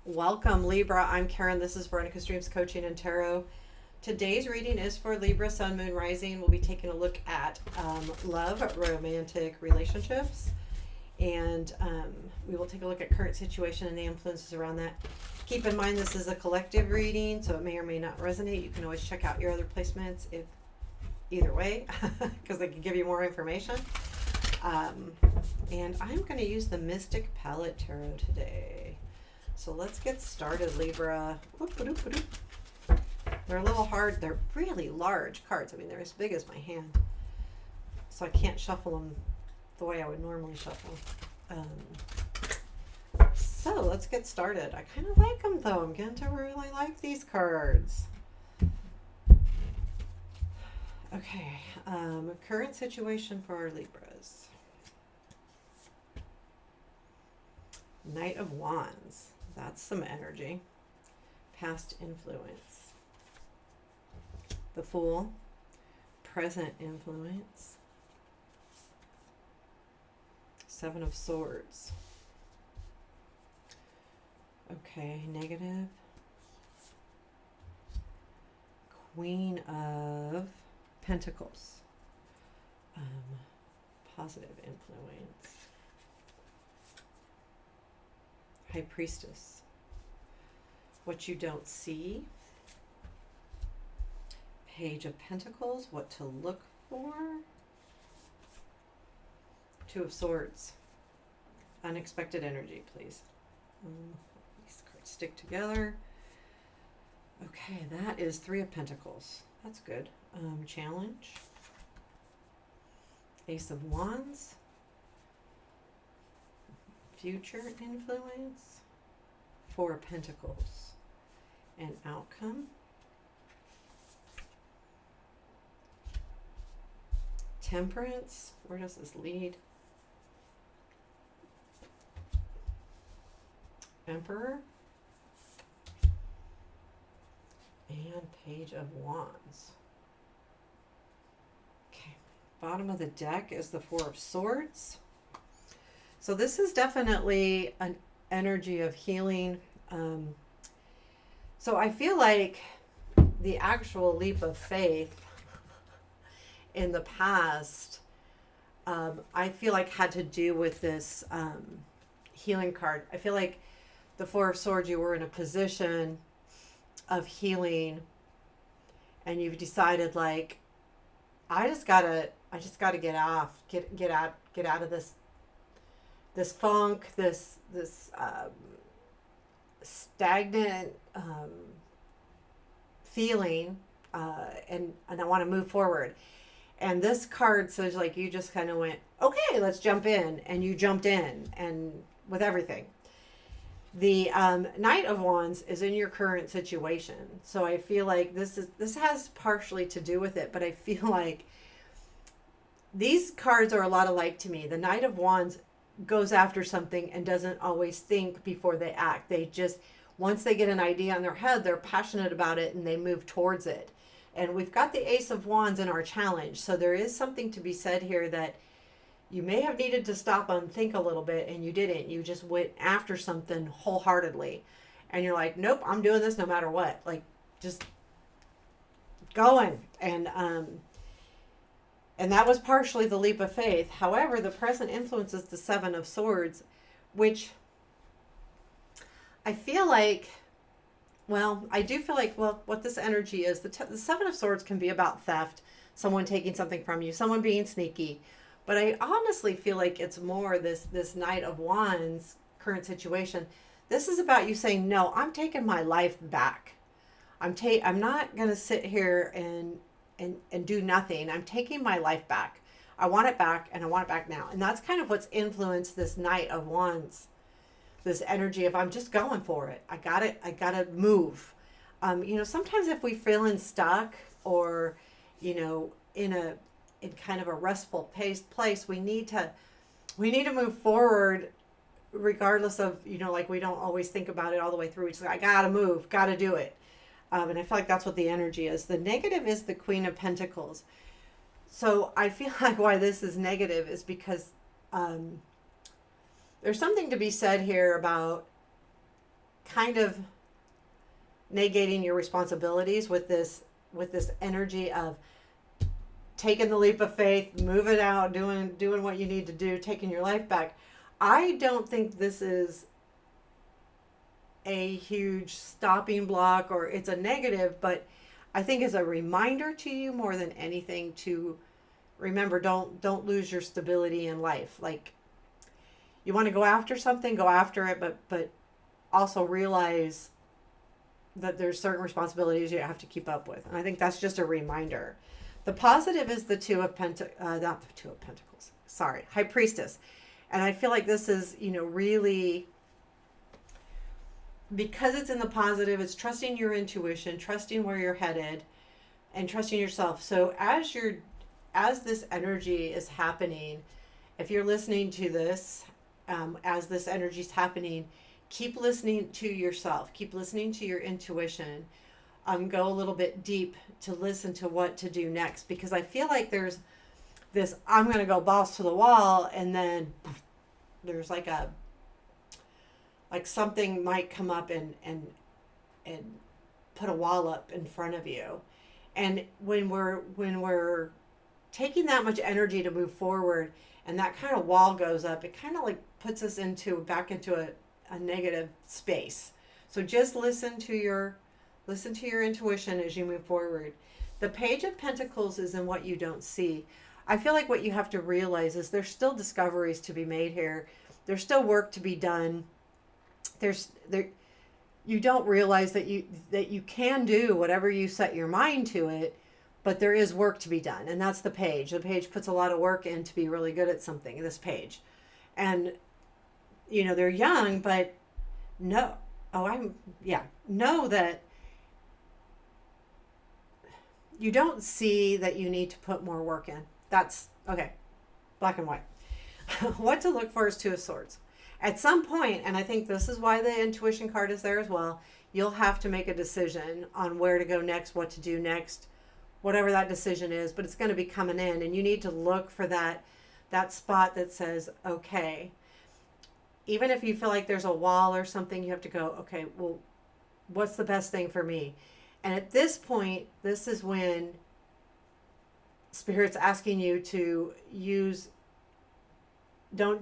Welcome, Libra. I'm Karen. This is Veronica's Dreams Coaching and Tarot. Today's reading is for Libra, Sun, Moon, Rising. We'll be taking a look at love, romantic relationships, and we will take a look at current situation and the influences around that. Keep in mind this is a collective reading, so it may or may not resonate. You can always check out your other placements if either way, because they can give you more information. And I'm going to use the Mystic Palette Tarot today. So let's get started, Libra. They're a little hard. They're really large cards. I mean, they're as big as my hand. So I can't shuffle them the way I would normally shuffle. So let's get started. I kind of like them, though. I'm getting to really like these cards. Okay. Current situation for our Libras. Knight of Wands. That's some energy. Past influence. The Fool. Present influence. Seven of Swords. Okay, negative. Queen of Pentacles. Positive influence. High Priestess. What you don't see. Page of Pentacles. What to look for. Two of Swords. Unexpected energy, please. These cards stick together. Okay, that is Three of Pentacles. That's good. Challenge. Ace of Wands. Future influence. Four of Pentacles. And outcome. Temperance. Where does this lead? Emperor. And Page of Wands. Okay. Bottom of the deck is the Four of Swords. So this is definitely an energy of healing. So I feel like the actual leap of faith in the past, I feel like had to do with this healing card. I feel like the Four of Swords, you were in a position of healing and you've decided like, I just gotta get out of this funk, this stagnant feeling, and I want to move forward. And this card says like you just kind of went, okay, let's jump in, and you jumped in, and with everything. The Knight of Wands is in your current situation, so I feel like this has partially to do with it, but I feel like these cards are a lot alike to me. The Knight of Wands goes after something and doesn't always think before they act. They just, once they get an idea in their head, they're passionate about it and they move towards it. And we've got the Ace of Wands in our challenge. So there is something to be said here that you may have needed to stop and think a little bit and you didn't. You just went after something wholeheartedly. And you're like, nope, I'm doing this no matter what. Like, just going. And that was partially the leap of faith. However, the present influence is the Seven of Swords, which I feel like, well, I do feel like, well, what this energy is, the Seven of Swords can be about theft, someone taking something from you, someone being sneaky. But I honestly feel like it's more this Knight of Wands current situation. This is about you saying, no, I'm taking my life back. I'm not going to sit here and do nothing. I'm taking my life back. I want it back, and I want it back now. And that's kind of what's influenced this Knight of Wands, this energy of I'm just going for it. I got to move. Sometimes if we feeling stuck or, in kind of a restful place, we need to move forward regardless of, like we don't always think about it all the way through. It's like, I got to move, got to do it. And I feel like that's what the energy is. The negative is the Queen of Pentacles. So I feel like why this is negative is because there's something to be said here about kind of negating your responsibilities with this energy of taking the leap of faith, moving out, doing what you need to do, taking your life back. I don't think this is a huge stopping block or it's a negative, but I think it's a reminder to you more than anything to remember, don't lose your stability in life. Like, you want to go after something, go after it, but also realize that there's certain responsibilities you have to keep up with. And I think that's just a reminder. The positive is the not the Two of Pentacles. Sorry, High Priestess. And I feel like this is, really, because it's in the positive, it's trusting your intuition, trusting where you're headed, and trusting yourself. So as this energy is happening, if you're listening to this, as this energy is happening, keep listening to yourself, keep listening to your intuition. Go a little bit deep to listen to what to do next, because I feel like there's this, I'm going to go balls to the wall, and then there's like something might come up and put a wall up in front of you. And when we're taking that much energy to move forward and that kind of wall goes up, it kind of like puts us back into a negative space. So just listen to your intuition as you move forward. The Page of Pentacles is in what you don't see. I feel like what you have to realize is there's still discoveries to be made here. There's still work to be done. You don't realize that you can do whatever you set your mind to it, but there is work to be done. And that's the Page. The Page puts a lot of work in to be really good at something, this Page. And they're young, but know that you don't see that you need to put more work in. That's okay. Black and white. What to look for is Two of Swords. At some point, and I think this is why the intuition card is there as well, you'll have to make a decision on where to go next, what to do next, whatever that decision is, but it's going to be coming in, and you need to look for that spot that says, okay. Even if you feel like there's a wall or something, you have to go, okay, well, what's the best thing for me? And at this point, this is when Spirit's asking you to don't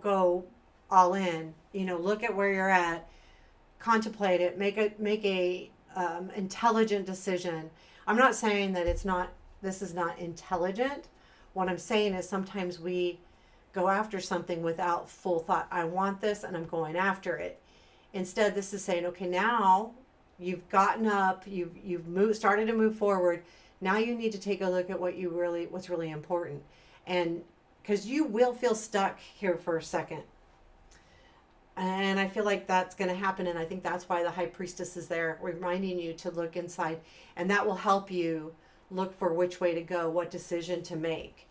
go all in. Look at where you're at, contemplate it, make a intelligent decision. I'm not saying that this is not intelligent. What I'm saying is sometimes we go after something without full thought. I want this and I'm going after it. Instead, this is saying, okay, now you've gotten up, you've started to move forward. Now you need to take a look at what's really important. And because you will feel stuck here for a second. And I feel like that's going to happen. And I think that's why the High Priestess is there, reminding you to look inside. And that will help you look for which way to go, what decision to make.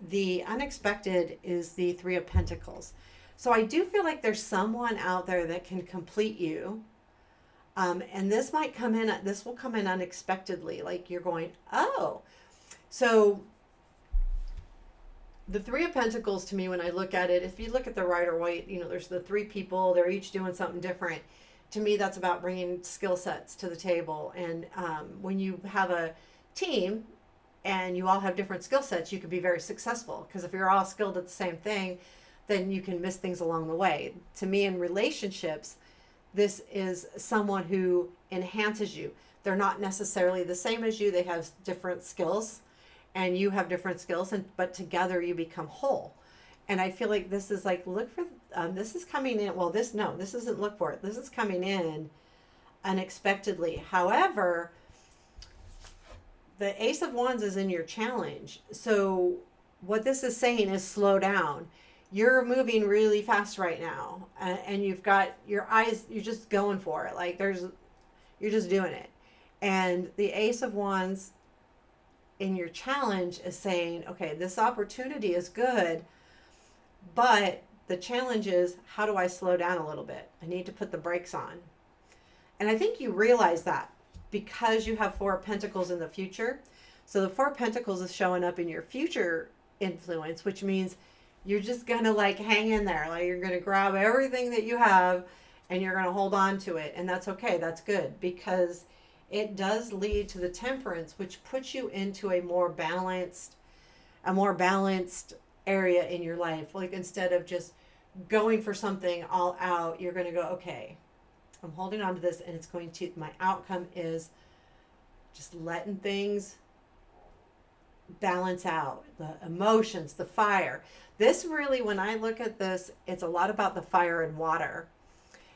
The unexpected is the Three of Pentacles. So I do feel like there's someone out there that can complete you. And this will come in unexpectedly. Like you're going, oh. So the Three of Pentacles, to me, when I look at it, if you look at the Rider Waite, there's the three people, they're each doing something different. To me, that's about bringing skill sets to the table. And when you have a team and you all have different skill sets, you can be very successful. Because if you're all skilled at the same thing, then you can miss things along the way. To me, in relationships, this is someone who enhances you. They're not necessarily the same as you. They have different skills, and you have different skills, but together you become whole. And I feel like this is like, look for, this is coming in. Well, this isn't look for it. This is coming in unexpectedly. However, the Ace of Wands is in your challenge. So what this is saying is slow down. You're moving really fast right now, and you've got your eyes, you're just going for it. Like you're just doing it. And the Ace of Wands in your challenge is saying, okay, this opportunity is good, but the challenge is, how do I slow down a little bit? I need to put the brakes on. And I think you realize that because you have Four of Pentacles in the future. So the Four of Pentacles is showing up in your future influence, which means you're just going to like hang in there. Like you're going to grab everything that you have and you're going to hold on to it. And that's okay. That's good, because it does lead to the temperance, which puts you into a more balanced area in your life. Like, instead of just going for something all out, you're going to go, okay, I'm holding on to this, and it's going to, my outcome is just letting things balance out, the emotions, the fire. This really, when I look at this, it's a lot about the fire and water.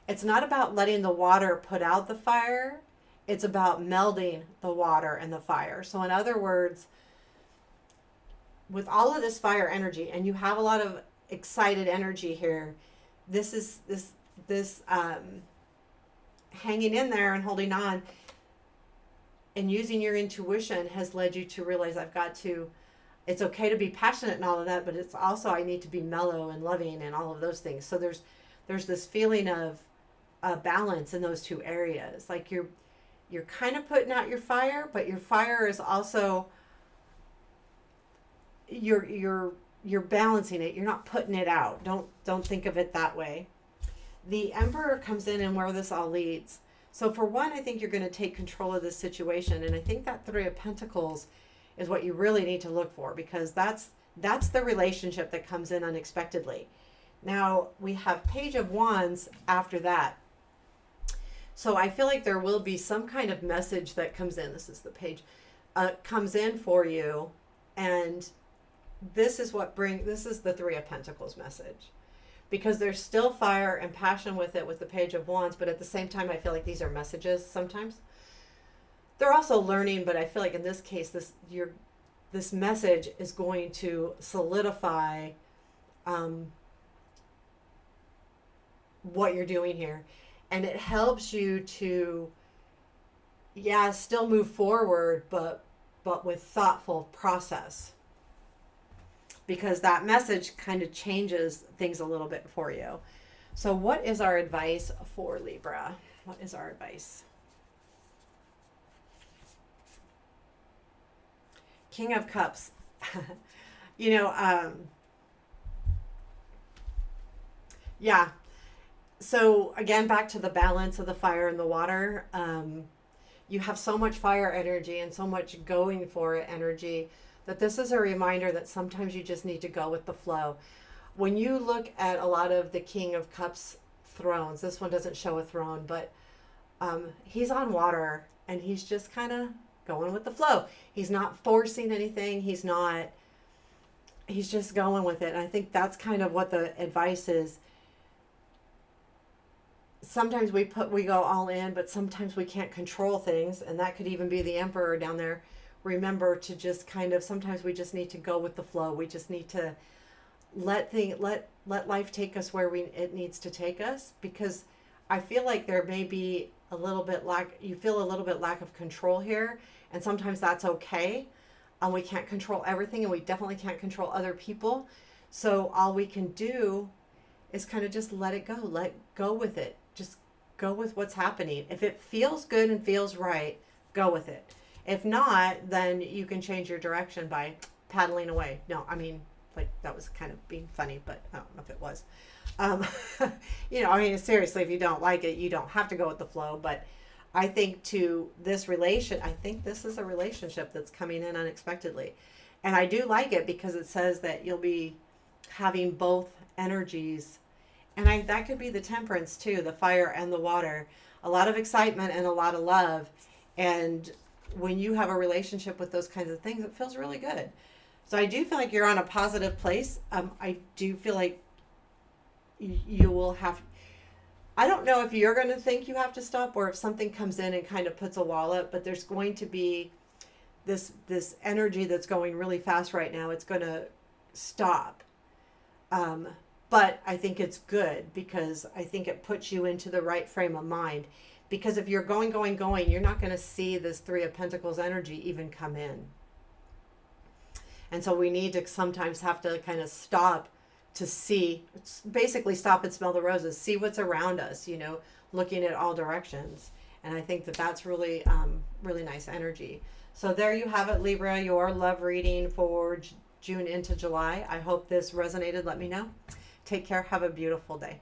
It's not about letting the water put out the fire. It's about melding the water and the fire. So in other words, with all of this fire energy, and you have a lot of excited energy here, this hanging in there and holding on and using your intuition has led you to realize it's okay to be passionate and all of that, but it's also, I need to be mellow and loving and all of those things. So there's this feeling of balance in those two areas. Like, you're kind of putting out your fire, but your fire is also, you're balancing it. You're not putting it out. Don't think of it that way. The Emperor comes in, and where this all leads. So for one, I think you're going to take control of this situation, and I think that Three of Pentacles is what you really need to look for, because that's the relationship that comes in unexpectedly. Now we have Page of Wands after that. So I feel like there will be some kind of message that comes in. This is the page, comes in for you, and this is the Three of Pentacles message. Because there's still fire and passion with it, with the Page of Wands, but at the same time, I feel like these are messages sometimes. They're also learning, but I feel like in this case, this message is going to solidify what you're doing here. And it helps you to, still move forward, but with thoughtful process. Because that message kind of changes things a little bit for you. So what is our advice for Libra? What is our advice? King of Cups. Yeah. So again, back to the balance of the fire and the water. You have so much fire energy and so much going for it energy, that this is a reminder that sometimes you just need to go with the flow. When you look at a lot of the King of Cups thrones, this one doesn't show a throne, but he's on water, and he's just kind of going with the flow. He's not forcing anything. He's just going with it. And I think that's kind of what the advice is. Sometimes we go all in, but sometimes we can't control things, and that could even be the Emperor down there. Remember to just sometimes we just need to go with the flow. We just need to let life take us where it needs to take us, because I feel like there may be a little bit lack of control here, and sometimes that's okay. We can't control everything, and we definitely can't control other people. So all we can do is kind of just let go with it. Just go with what's happening. If it feels good and feels right, go with it. If not, then you can change your direction by paddling away. No, I mean, like, that was kind of being funny, but I don't know if it was. Seriously, if you don't like it, you don't have to go with the flow. But I think I think this is a relationship that's coming in unexpectedly. And I do like it because it says that you'll be having both energies. And that could be the temperance too, the fire and the water. A lot of excitement and a lot of love. And when you have a relationship with those kinds of things, it feels really good. So I do feel like you're on a positive place. I do feel like you will have, I don't know if you're going to think you have to stop, or if something comes in and kind of puts a wall up, but there's going to be this energy that's going really fast right now. It's going to stop. But I think it's good, because I think it puts you into the right frame of mind. Because if you're going, you're not going to see this Three of Pentacles energy even come in. And so we need to sometimes have to kind of stop to see, basically stop and smell the roses, see what's around us, looking at all directions. And I think that's really, really nice energy. So there you have it, Libra, your love reading for June into July. I hope this resonated. Let me know. Take care. Have a beautiful day.